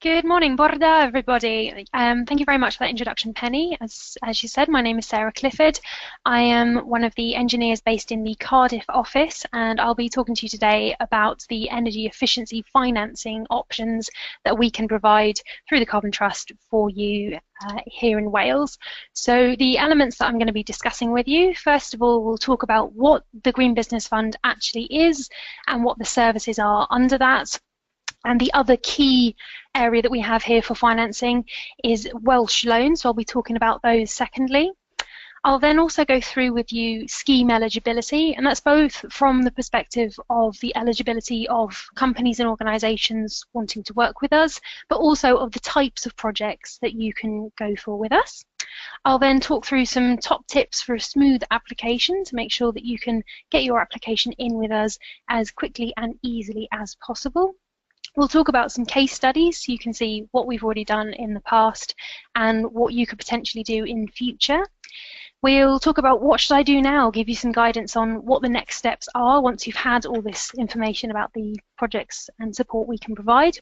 Good morning, Borda, everybody. Thank you very much for that introduction, Penny. As you said, my name is Sarah Clifford. I am one of the engineers based in the Cardiff office, and I'll be talking to you today about the energy efficiency financing options that we can provide through the Carbon Trust for you here in Wales. So the elements that I'm going to be discussing with you, first of all, we'll talk about what the Green Business Fund actually is and what the services are under that. And the other key area that we have here for financing is Welsh Loans, so I'll be talking about those secondly. I'll then also go through with you scheme eligibility, and that's both from the perspective of the eligibility of companies and organisations wanting to work with us, but also of the types of projects that you can go for with us. I'll then talk through some top tips for a smooth application to make sure that you can get your application in with us as quickly and easily as possible. We'll talk about some case studies so you can see what we've already done in the past and what you could potentially do in future. We'll talk about what should I do now, give you some guidance on what the next steps are once you've had all this information about the projects and support we can provide.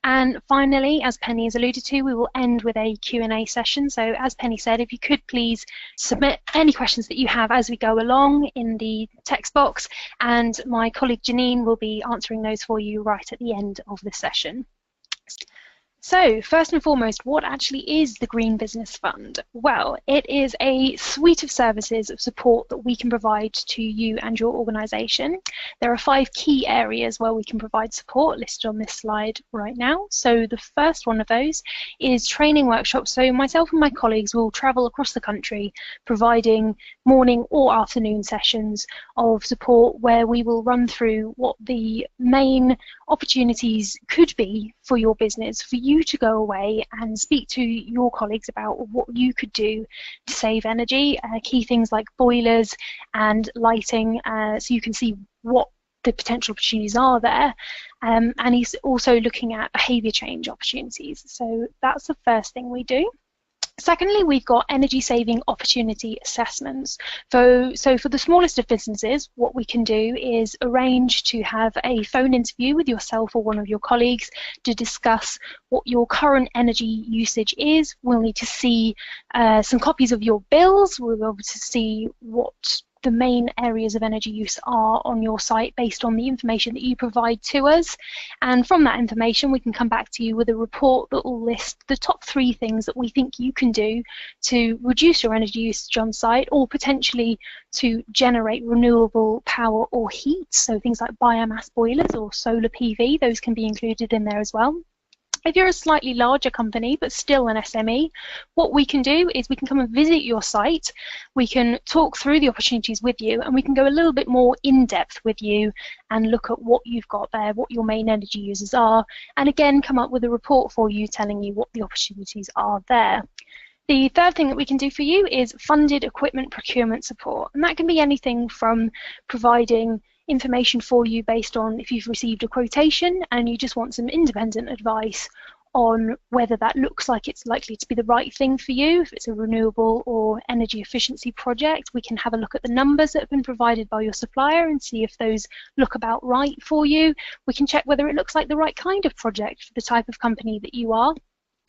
And finally, as Penny has alluded to, we will end with a Q&A session. So as Penny said, if you could please submit any questions that you have as we go along in the text box, and my colleague Janine will be answering those for you right at the end of the session. So first and foremost, what actually is the Green Business Fund? Well, it is a suite of services of support that we can provide to you and your organisation. There are 5 key areas where we can provide support listed on this slide right now. So the first one of those is training workshops. So myself and my colleagues will travel across the country providing morning or afternoon sessions of support where we will run through what the main opportunities could be for your business, for you to go away and speak to your colleagues about what you could do to save energy, key things like boilers and lighting, so you can see what the potential opportunities are there. And he's also looking at behaviour change opportunities. So that's the first thing we do. Secondly, we've got energy saving opportunity assessments. So for the smallest of businesses, what we can do is arrange to have a phone interview with yourself or one of your colleagues to discuss what your current energy usage is. We'll need to see some copies of your bills. We'll be able to see what the main areas of energy use are on your site based on the information that you provide to us, and from that information we can come back to you with a report that will list the top 3 things that we think you can do to reduce your energy usage on site, or potentially to generate renewable power or heat, so things like biomass boilers or solar PV, those can be included in there as well. If you're a slightly larger company but still an SME, what we can do is we can come and visit your site, we can talk through the opportunities with you, and we can go a little bit more in depth with you and look at what you've got there, what your main energy users are, and again come up with a report for you telling you what the opportunities are there. The third thing that we can do for you is funded equipment procurement support, and that can be anything from providing information for you based on if you've received a quotation and you just want some independent advice on whether that looks like it's likely to be the right thing for you. If it's a renewable or energy efficiency project, we can have a look at the numbers that have been provided by your supplier and see if those look about right for you. We can check whether it looks like the right kind of project for the type of company that you are,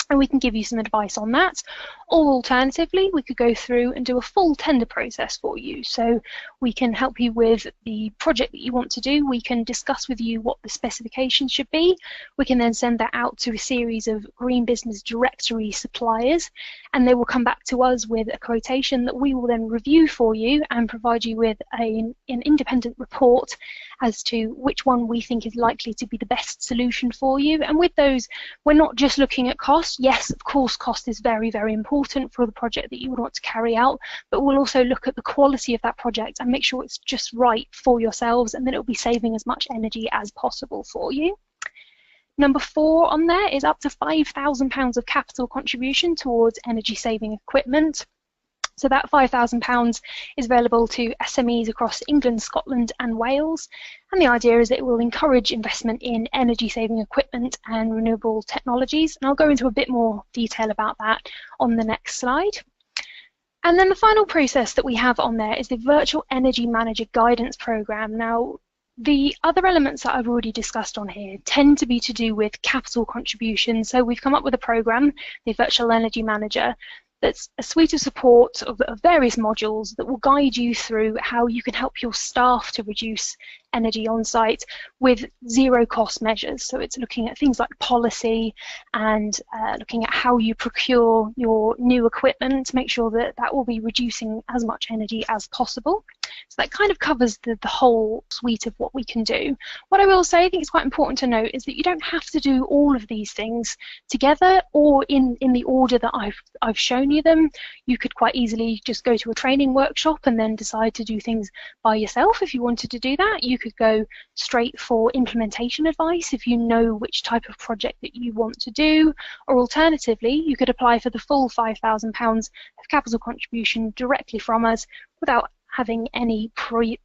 and we can give you some advice on that. Or alternatively, we could go through and do a full tender process for you. So we can help you with the project that you want to do. We can discuss with you what the specifications should be. We can then send that out to a series of Green Business Directory suppliers, and they will come back to us with a quotation that we will then review for you and provide you with an independent report as to which one we think is likely to be the best solution for you. And with those, we're not just looking at cost. Yes, of course, cost is very, very important for the project that you would want to carry out, but we'll also look at the quality of that project and make sure it's just right for yourselves, and that it'll be saving as much energy as possible for you. Number 4 on there is up to £5,000 of capital contribution towards energy saving equipment. So that £5,000 is available to SMEs across England, Scotland and Wales. And the idea is that it will encourage investment in energy saving equipment and renewable technologies. And I'll go into a bit more detail about that on the next slide. And then the final process that we have on there is the Virtual Energy Manager Guidance Programme. Now, The other elements that I've already discussed on here tend to be to do with capital contributions. So we've come up with a program, the Virtual Energy Manager, that's a suite of support of various modules that will guide you through how you can help your staff to reduce energy on site with zero cost measures. So it's looking at things like policy and looking at how you procure your new equipment to make sure that that will be reducing as much energy as possible. So that kind of covers the whole suite of what we can do. What I will say, I think it's quite important to note, is that you don't have to do all of these things together or in the order that I've shown you them. You could quite easily just go to a training workshop and then decide to do things by yourself if you wanted to do that. You could go straight for implementation advice if you know which type of project that you want to do, or alternatively, you could apply for the full £5,000 of capital contribution directly from us without having any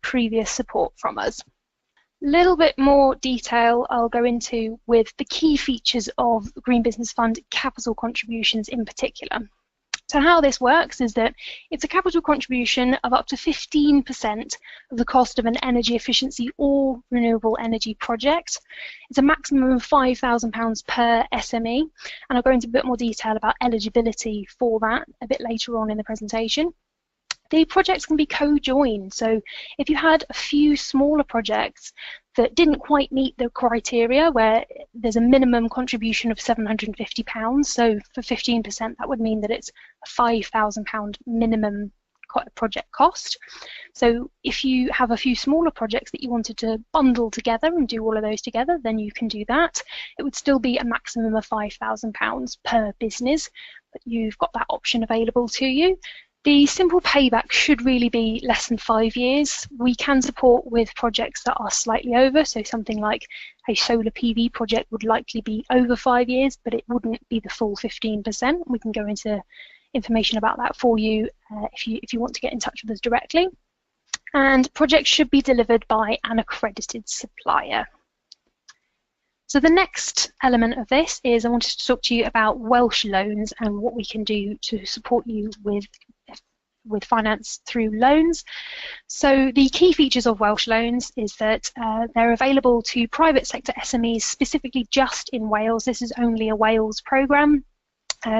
previous support from us. Little bit more detail I'll go into with the key features of Green Business Fund capital contributions in particular. So how this works is that it's a capital contribution of up to 15% of the cost of an energy efficiency or renewable energy project. It's a maximum of £5,000 per SME, and I'll go into a bit more detail about eligibility for that a bit later on in the presentation. The projects can be co-joined, so if you had a few smaller projects that didn't quite meet the criteria where there's a minimum contribution of £750, so for 15% that would mean that it's a £5,000 minimum project cost. So if you have a few smaller projects that you wanted to bundle together and do all of those together, then you can do that. It would still be a maximum of £5,000 per business, but you've got that option available to you. The simple payback should really be less than 5 years. We can support with projects that are slightly over, so something like a solar PV project would likely be over 5 years, but it wouldn't be the full 15%. We can go into information about that for you if you want to get in touch with us directly. And projects should be delivered by an accredited supplier. So the next element of this is I wanted to talk to you about Welsh Loans and what we can do to support you with finance through loans. So the key features of Welsh Loans is that they're available to private sector SMEs specifically just in Wales. This is only a Wales programme,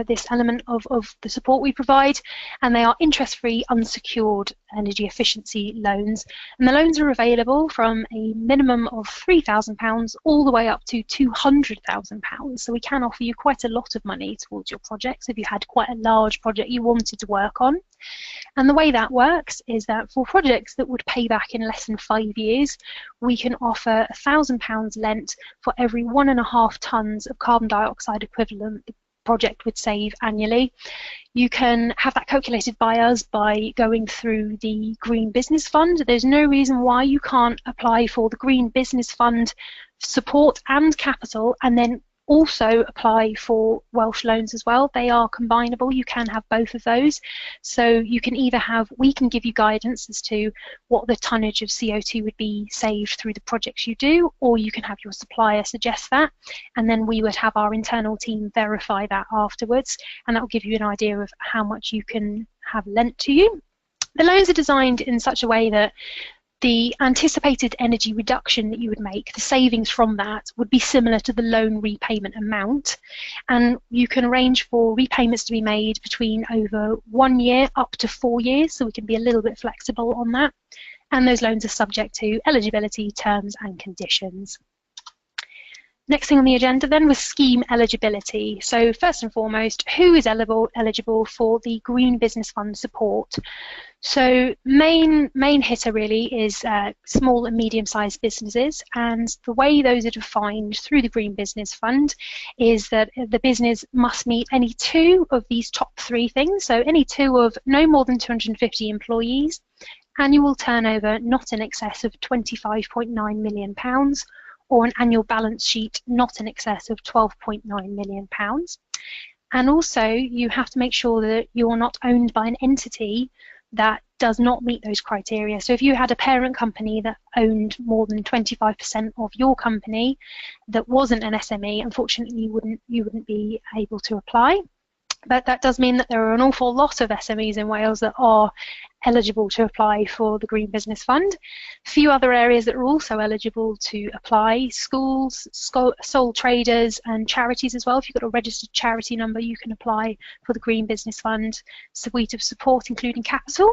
this element of the support we provide, and they are interest-free unsecured energy efficiency loans, and the loans are available from a minimum of £3,000 all the way up to £200,000. So we can offer you quite a lot of money towards your projects if you had quite a large project you wanted to work on. And the way that works is that for projects that would pay back in less than 5 years, we can offer £1,000 lent for every 1.5 tonnes of carbon dioxide equivalent the project would save annually. You can have that calculated by us by going through the Green Business Fund. There's no reason why you can't apply for the Green Business Fund support and capital and then also apply for Welsh Loans as well. They are combinable. You can have both of those. So you can either have, we can give you guidance as to what the tonnage of CO2 would be saved through the projects you do, or you can have your supplier suggest that, and then we would have our internal team verify that afterwards, and that will give you an idea of how much you can have lent to you. The loans are designed in such a way that the anticipated energy reduction that you would make, the savings from that, would be similar to the loan repayment amount. And you can arrange for repayments to be made between over 1 year up to 4 years, so we can be a little bit flexible on that. And those loans are subject to eligibility, terms and conditions. Next thing on the agenda then was scheme eligibility. So first and foremost, who is eligible for the Green Business Fund support? So main hitter really is small and medium-sized businesses, and the way those are defined through the Green Business Fund is that the business must meet any 2 of these top 3 things. So any 2 of no more than 250 employees, annual turnover not in excess of £25.9 million, or an annual balance sheet not in excess of £12.9 million. And also you have to make sure that you're not owned by an entity that does not meet those criteria. So if you had a parent company that owned more than 25% of your company that wasn't an SME, unfortunately you wouldn't be able to apply. But that does mean that there are an awful lot of SMEs in Wales that are eligible to apply for the Green Business Fund. A few other areas that are also eligible to apply: schools, sole traders and charities as well. If you've got a registered charity number, you can apply for the Green Business Fund suite of support, including capital.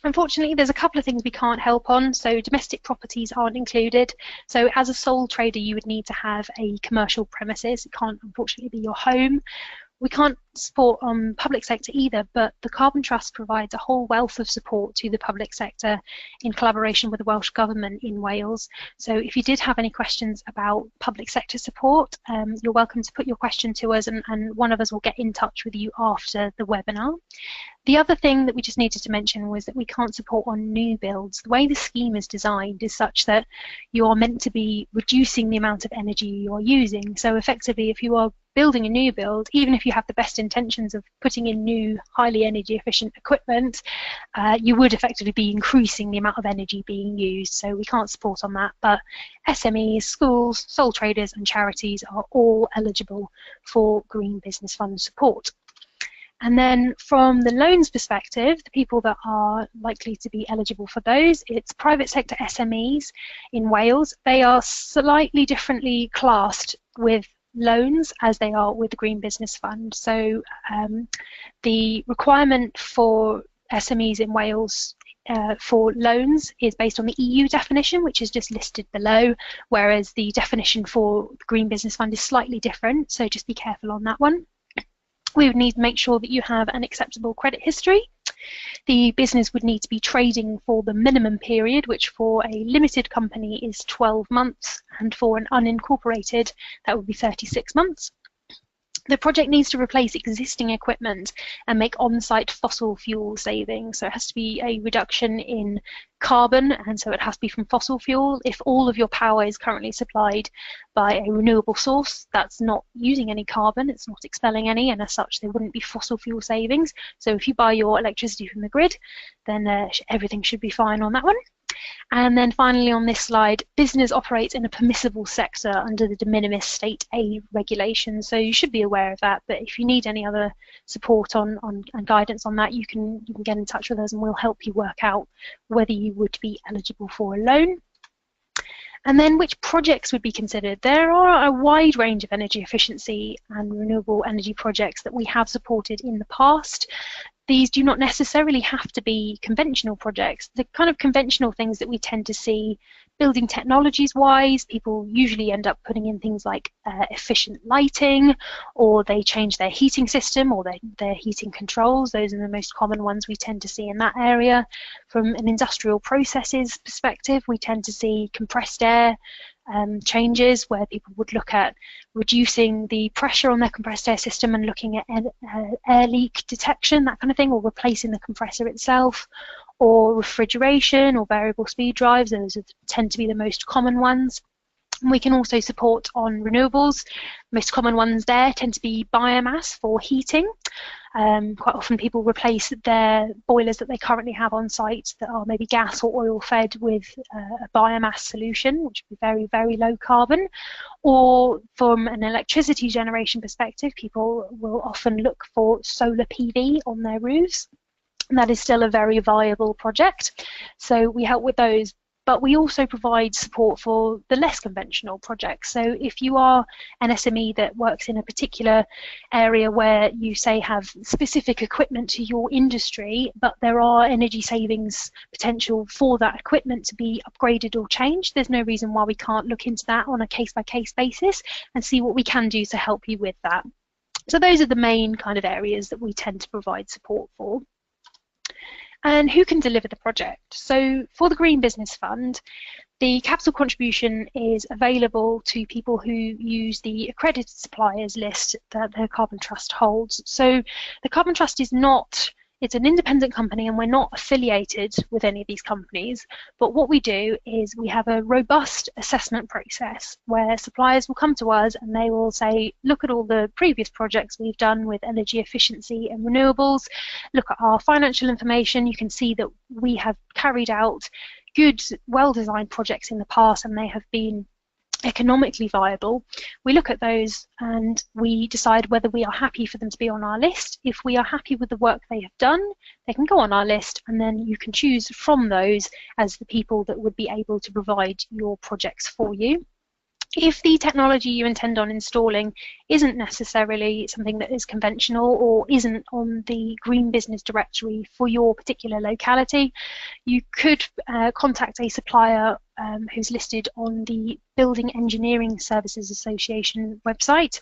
Unfortunately, there's a couple of things we can't help on. So domestic properties aren't included. So as a sole trader, you would need to have a commercial premises. It can't unfortunately be your home. We can't support on public sector either, but the Carbon Trust provides a whole wealth of support to the public sector in collaboration with the Welsh Government in Wales. So if you did have any questions about public sector support, you're welcome to put your question to us, and one of us will get in touch with you after the webinar. The other thing that we just needed to mention was that we can't support on new builds. The way the scheme is designed is such that you are meant to be reducing the amount of energy you are using. So effectively, if you are building a new build, even if you have the best intentions of putting in new, highly energy efficient equipment, you would effectively be increasing the amount of energy being used. So we can't support on that, but SMEs, schools, sole traders and charities are all eligible for Green Business Fund support. And then from the loans perspective, the people that are likely to be eligible for those, it's private sector SMEs in Wales. They are slightly differently classed with loans as they are with the Green Business Fund. So the requirement for SMEs in Wales for loans is based on the EU definition, which is just listed below, whereas the definition for the Green Business Fund is slightly different, so just be careful on that one. We would need to make sure that you have an acceptable credit history. The business would need to be trading for the minimum period, which for a limited company is 12 months, and for an unincorporated, that would be 36 months. The project needs to replace existing equipment and make on-site fossil fuel savings. So it has to be a reduction in carbon, and so it has to be from fossil fuel. If all of your power is currently supplied by a renewable source that's not using any carbon, it's not expelling any, and as such there wouldn't be fossil fuel savings. So if you buy your electricity from the grid, then everything should be fine on that one. And then finally on this slide, business operates in a permissible sector under the de minimis state aid regulations. So you should be aware of that, but if you need any other support on and guidance on that, you can get in touch with us and we'll help you work out whether you would be eligible for a loan. And then which projects would be considered? There are a wide range of energy efficiency and renewable energy projects that we have supported in the past. These do not necessarily have to be conventional projects. The kind of conventional things that we tend to see, building technologies wise, people usually end up putting in things like efficient lighting, or they change their heating system or their heating controls. Those are the most common ones we tend to see in that area. From an industrial processes perspective, we tend to see compressed air changes where people would look at reducing the pressure on their compressed air system and looking at air leak detection, that kind of thing, or replacing the compressor itself, or refrigeration or variable speed drives. Those tend to be the most common ones. We can also support on renewables. Most common ones there tend to be biomass for heating. Quite often people replace their boilers that they currently have on site that are maybe gas or oil fed with a biomass solution, which would be very, very low carbon. Or from an electricity generation perspective, people will often look for solar PV on their roofs. And that is still a very viable project. So we help with those. But we also provide support for the less conventional projects. So if you are an SME that works in a particular area where you say have specific equipment to your industry, but there are energy savings potential for that equipment to be upgraded or changed, there's no reason why we can't look into that on a case-by-case basis and see what we can do to help you with that. So those are the main kind of areas that we tend to provide support for. And who can deliver the project? So for the Green Business Fund, the capital contribution is available to people who use the accredited suppliers list that the Carbon Trust holds. So the Carbon Trust is not, it's an independent company and we're not affiliated with any of these companies, but what we do is we have a robust assessment process where suppliers will come to us and they will say, look at all the previous projects we've done with energy efficiency and renewables, look at our financial information, you can see that we have carried out good, well-designed projects in the past and they have been economically viable, we look at those and we decide whether we are happy for them to be on our list. If we are happy with the work they have done, they can go on our list, and then you can choose from those as the people that would be able to provide your projects for you. If the technology you intend on installing isn't necessarily something that is conventional or isn't on the Green Business Directory for your particular locality, you could contact a supplier who's listed on the Building Engineering Services Association website.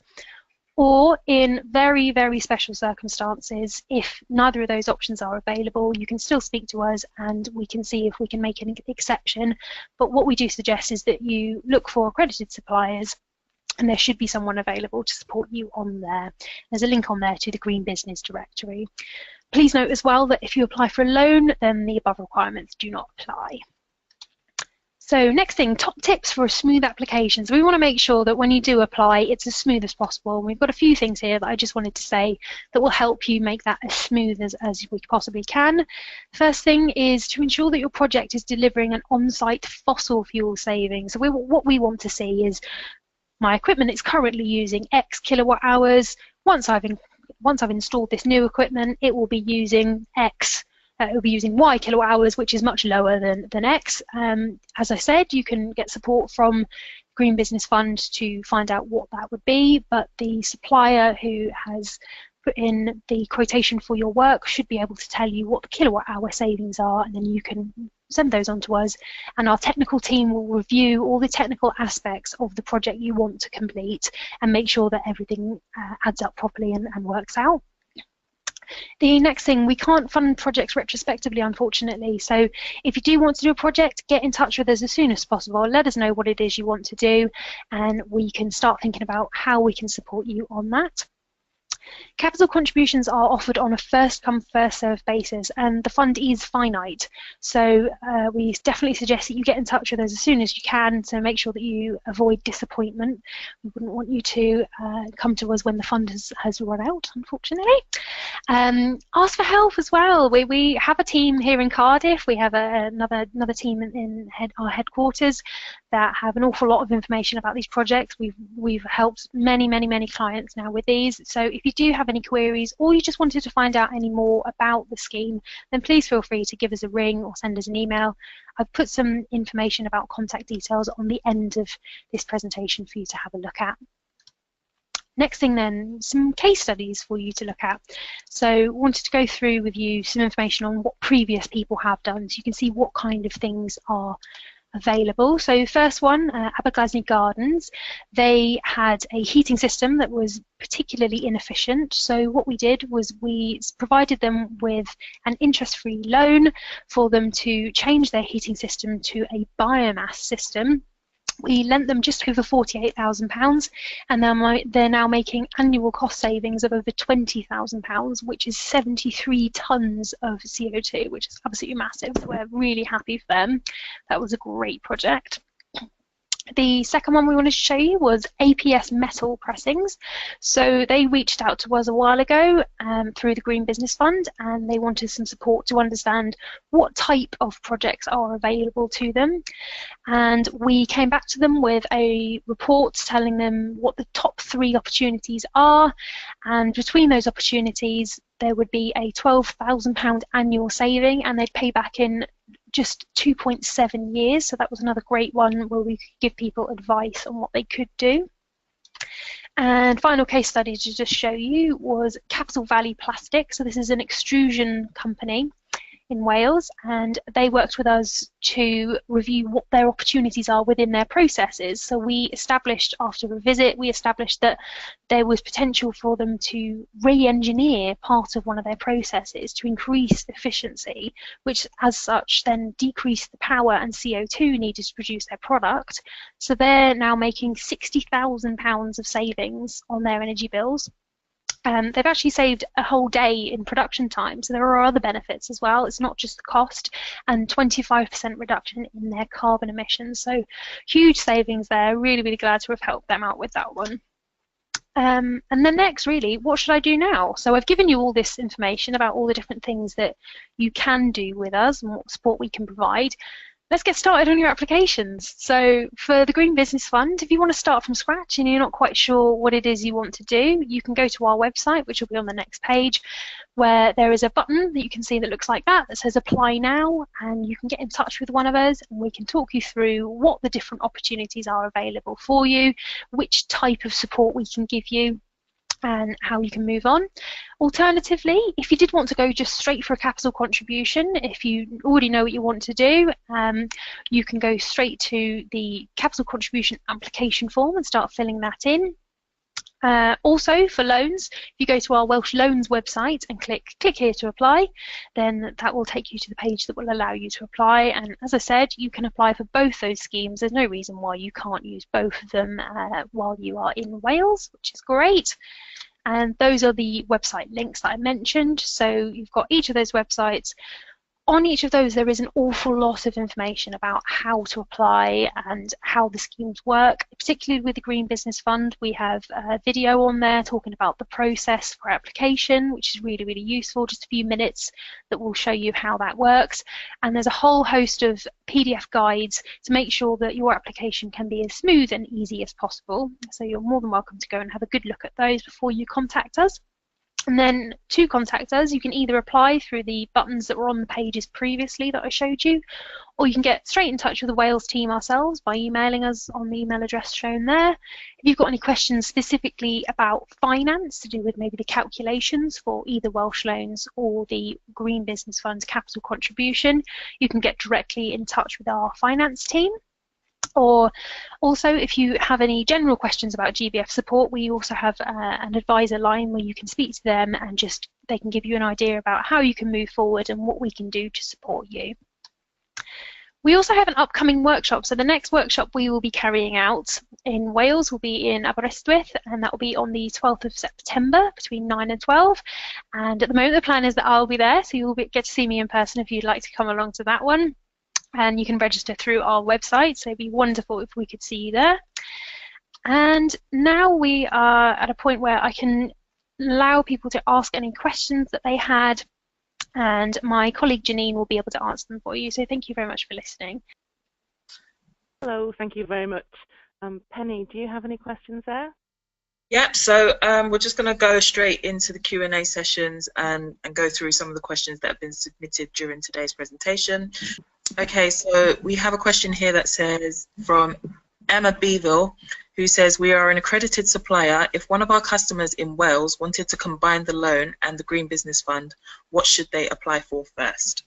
Or in very, very special circumstances, if neither of those options are available, you can still speak to us and we can see if we can make an exception. But what we do suggest is that you look for accredited suppliers, and there should be someone available to support you on there. There's a link on there to the Green Business Directory. Please note as well that if you apply for a loan, then the above requirements do not apply. So next thing, top tips for a smooth application. So we want to make sure that when you do apply, it's as smooth as possible. And we've got a few things here that I just wanted to say that will help you make that as smooth as we possibly can. First thing is to ensure that your project is delivering an on-site fossil fuel saving. So what we want to see is my equipment is currently using X kilowatt hours. Once I've installed this new equipment, it will be using X. It will be using Y kilowatt hours, which is much lower than X. As I said, you can get support from Green Business Fund to find out what that would be, but the supplier who has put in the quotation for your work should be able to tell you what the kilowatt hour savings are, and then you can send those on to us, and our technical team will review all the technical aspects of the project you want to complete and make sure that everything adds up properly and works out. The next thing, we can't fund projects retrospectively, unfortunately. So if you do want to do a project, get in touch with us as soon as possible. Let us know what it is you want to do, and we can start thinking about how we can support you on that. Capital contributions are offered on a first-come, first-served basis, and the fund is finite. So we definitely suggest that you get in touch with us as soon as you can to make sure that you avoid disappointment. We wouldn't want you to come to us when the fund has run out, unfortunately. Ask for help as well. We have a team here in Cardiff. We have another team in our headquarters that have an awful lot of information about these projects. We've helped many clients now with these. So if you do have any queries, or you just wanted to find out any more about the scheme, then please feel free to give us a ring or send us an email. I've put some information about contact details on the end of this presentation for you to have a look at. Next thing then, some case studies for you to look at. So wanted to go through with you some information on what previous people have done, so you can see what kind of things are available. So first one, Aberglasney Gardens, they had a heating system that was particularly inefficient. So what we did was we provided them with an interest-free loan for them to change their heating system to a biomass system. We lent them just over £48,000, and they're now making annual cost savings of over £20,000, which is 73 tonnes of CO2, which is absolutely massive. We're really happy for them. That was a great project. The second one we wanted to show you was APS metal pressings. So they reached out to us a while ago through the Green Business Fund, and they wanted some support to understand what type of projects are available to them. And we came back to them with a report telling them what the top 3 opportunities are, and between those opportunities there would be a £12,000 annual saving, and they'd pay back in just 2.7 years. So that was another great one where we could give people advice on what they could do. And final case study to just show you was Capital Valley Plastic. So this is an extrusion company in Wales, and they worked with us to review what their opportunities are within their processes. So we established, after a visit, we established that there was potential for them to re-engineer part of one of their processes to increase efficiency, which as such then decreased the power and CO2 needed to produce their product. So they're now making £60,000 of savings on their energy bills. They've actually saved a whole day in production time, so there are other benefits as well. It's not just the cost, and 25% reduction in their carbon emissions. So huge savings there. Really glad to have helped them out with that one. And then next, really, what should I do now? So I've given you all this information about all the different things that you can do with us and what support we can provide. let's get started on your applications. So for the Green Business Fund, if you want to start from scratch and you're not quite sure what it is you want to do, you can go to our website, which will be on the next page, where there is a button that you can see that looks like that says apply now, and you can get in touch with one of us and we can talk you through what the different opportunities are available for you, which type of support we can give you, and how you can move on. Alternatively, if you did want to go just straight for a capital contribution, if you already know what you want to do, you can go straight to the capital contribution application form and start filling that in. Also for loans, if you go to our Welsh Loans website and click here to apply, then that will take you to the page that will allow you to apply. And as I said, you can apply for both those schemes. There's no reason why you can't use both of them while you are in Wales, which is great. And those are the website links that I mentioned. So you've got each of those websites. On each of those, there is an awful lot of information about how to apply and how the schemes work. Particularly with the Green Business Fund, we have a video on there talking about the process for application, which is really, really useful, just a few minutes that will show you how that works. And there's a whole host of PDF guides to make sure that your application can be as smooth and easy as possible. So you're more than welcome to go and have a good look at those before you contact us. And then to contact us, you can either apply through the buttons that were on the pages previously that I showed you, or you can get straight in touch with the Wales team ourselves by emailing us on the email address shown there. If you've got any questions specifically about finance to do with maybe the calculations for either Welsh Loans or the Green Business Fund's capital contribution, you can get directly in touch with our finance team. Or also, if you have any general questions about GBF support, we also have an advisor line where you can speak to them and just they can give you an idea about how you can move forward and what we can do to support you. We also have an upcoming workshop. So the next workshop we will be carrying out in Wales will be in Aberystwyth, and that will be on the 12th of September between 9 and 12. And at the moment, the plan is that I'll be there, so you'll get to see me in person if you'd like to come along to that one. And you can register through our website, so it'd be wonderful if we could see you there. And now we are at a point where I can allow people to ask any questions that they had, and my colleague Janine will be able to answer them for you. So thank you very much for listening. Hello, thank you very much. Penny, do you have any questions there? Yep, so we're just going to go straight into the Q&A sessions and go through some of the questions that have been submitted during today's presentation. Okay, so we have a question here that says from Emma Beeville, who says, we are an accredited supplier. If one of our customers in Wales wanted to combine the loan and the Green Business Fund, what should they apply for first?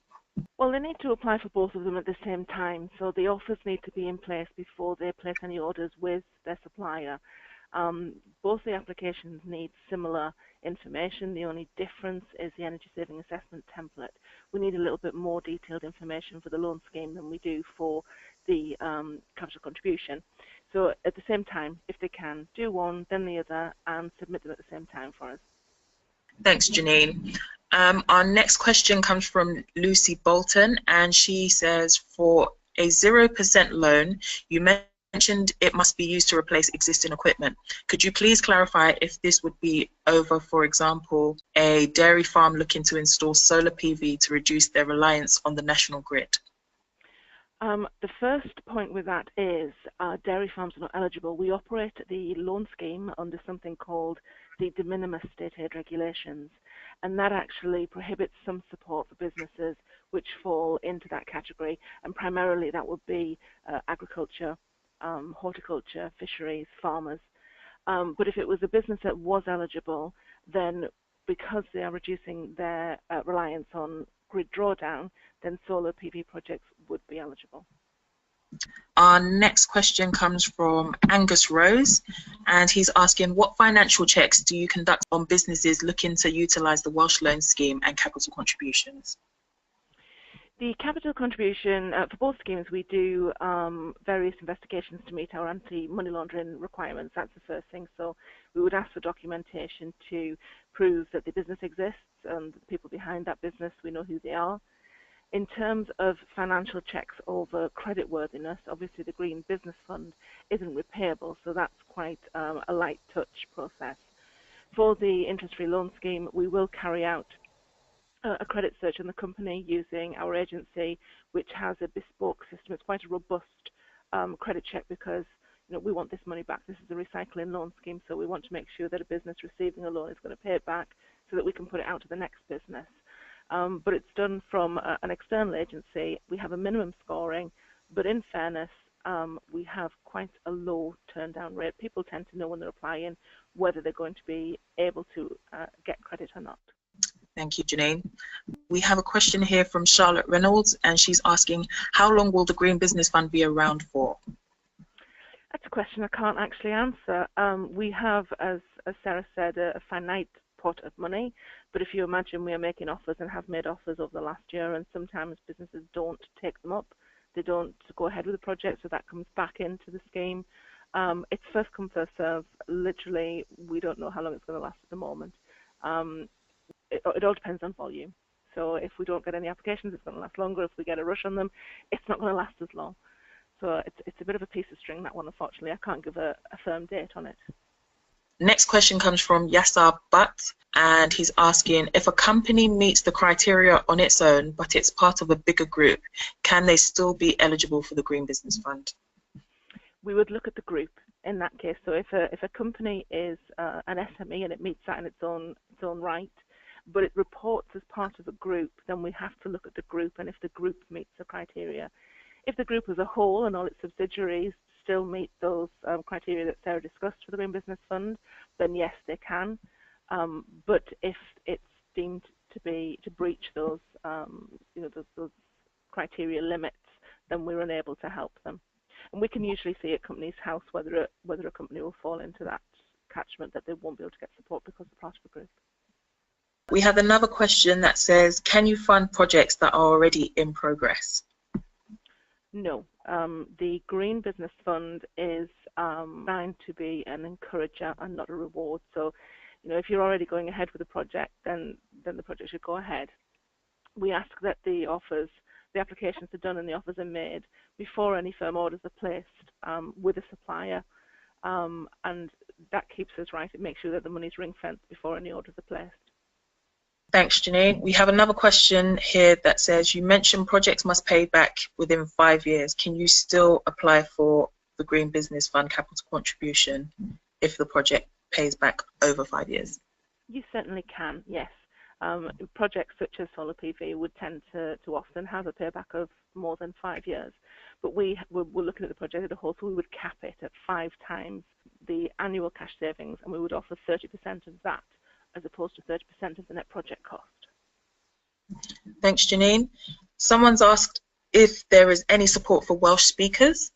Well, they need to apply for both of them at the same time. So the offers need to be in place before they place any orders with their supplier. Both the applications need similar information. The only difference is the energy saving assessment template. We need a little bit more detailed information for the loan scheme than we do for the capital contribution. So at the same time, if they can, do one, then the other, and submit them at the same time for us. Thanks, Janine. Our next question comes from Lucy Bolton, and she says, for a 0% loan, you mentioned it must be used to replace existing equipment. Could you please clarify if this would be over, for example, a dairy farm looking to install solar PV to reduce their reliance on the national grid? The first point with that is dairy farms are not eligible. We operate the loan scheme under something called the de minimis state aid regulations, and that actually prohibits some support for businesses which fall into that category, and primarily that would be agriculture, horticulture, fisheries, farmers. But if it was a business that was eligible, then because they are reducing their reliance on grid drawdown, then solar PV projects would be eligible. Our next question comes from Angus Rose, and he's asking, what financial checks do you conduct on businesses looking to utilise the Welsh Loan Scheme and capital contributions? The capital contribution, for both schemes, we do various investigations to meet our anti-money laundering requirements. That's the first thing. So we would ask for documentation to prove that the business exists and the people behind that business, we know who they are. In terms of financial checks over creditworthiness, obviously the Green Business Fund isn't repayable, so that's quite a light touch process. For the interest-free loan scheme, we will carry out a credit search on the company using our agency, which has a bespoke system. It's quite a robust credit check because we want this money back. This is a recycling loan scheme, so we want to make sure that a business receiving a loan is going to pay it back so that we can put it out to the next business. But it's done from an external agency. We have a minimum scoring, but in fairness, we have quite a low turn down rate. People tend to know when they're applying whether they're going to be able to get credit or not. Thank you, Janine. We have a question here from Charlotte Reynolds, and she's asking, how long will the Green Business Fund be around for? That's a question I can't actually answer. We have, as Sarah said, a finite pot of money, but if you imagine we are making offers and have made offers over the last year, and sometimes businesses don't take them up, they don't go ahead with the project, so that comes back into the scheme. It's first come, first serve. Literally, we don't know how long it's going to last at the moment. It all depends on volume. So if we don't get any applications, it's going to last longer. If we get a rush on them, it's not going to last as long. So it's a bit of a piece of string, that one, unfortunately. I can't give a firm date on it. Next question comes from Yassar Butt, and he's asking, if a company meets the criteria on its own, but it's part of a bigger group, can they still be eligible for the Green Business Fund? We would look at the group in that case. So if a company is an SME and it meets that in its own right, but it reports as part of a group, then we have to look at the group and if the group meets the criteria. If the group as a whole and all its subsidiaries still meet those criteria that Sarah discussed for the Green Business Fund, then yes, they can. But if it's deemed to breach those, those criteria limits, then we're unable to help them. And we can usually see at Companies House whether a company will fall into that catchment that they won't be able to get support because they're part of a group. We have another question that says, can you fund projects that are already in progress? No. The Green Business Fund is designed to be an encourager and not a reward. So, if you're already going ahead with a project, then the project should go ahead. We ask that the applications are done and the offers are made before any firm orders are placed with a supplier, and that keeps us right. It makes sure that the money's ring-fenced before any orders are placed. Thanks, Janine. We have another question here that says, you mentioned projects must pay back within 5 years. Can you still apply for the Green Business Fund capital contribution if the project pays back over 5 years? You certainly can, yes. Projects such as solar PV would tend to often have a payback of more than 5 years. But we're looking at the project as a whole, so we would cap it at 5 times the annual cash savings, and we would offer 30% of that, as opposed to 30% of the net project cost. Thanks, Janine. Someone's asked if there is any support for Welsh speakers.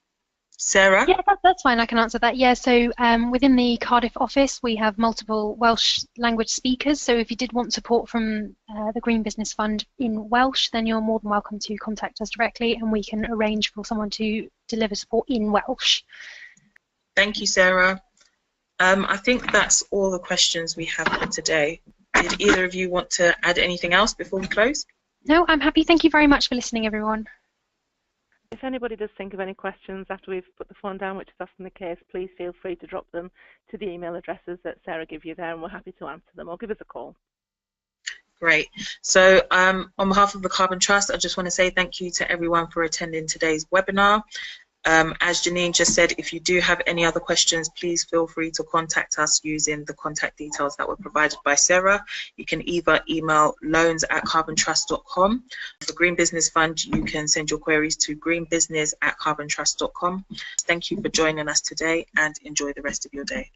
Sarah? Yeah, that's fine. I can answer that. Yeah, so within the Cardiff office, we have multiple Welsh language speakers. So if you did want support from the Green Business Fund in Welsh, then you're more than welcome to contact us directly, and we can arrange for someone to deliver support in Welsh. Thank you, Sarah. I think that's all the questions we have for today. Did either of you want to add anything else before we close? No, I'm happy. Thank you very much for listening, everyone. If anybody does think of any questions after we've put the phone down, which is often the case, please feel free to drop them to the email addresses that Sarah gave you there, and we're happy to answer them, or give us a call. Great. So on behalf of the Carbon Trust, I just want to say thank you to everyone for attending today's webinar. As Janine just said, if you do have any other questions, please feel free to contact us using the contact details that were provided by Sarah. You can either email loans@carbontrust.com. For Green Business Fund, you can send your queries to greenbusiness@carbontrust.com. Thank you for joining us today, and enjoy the rest of your day.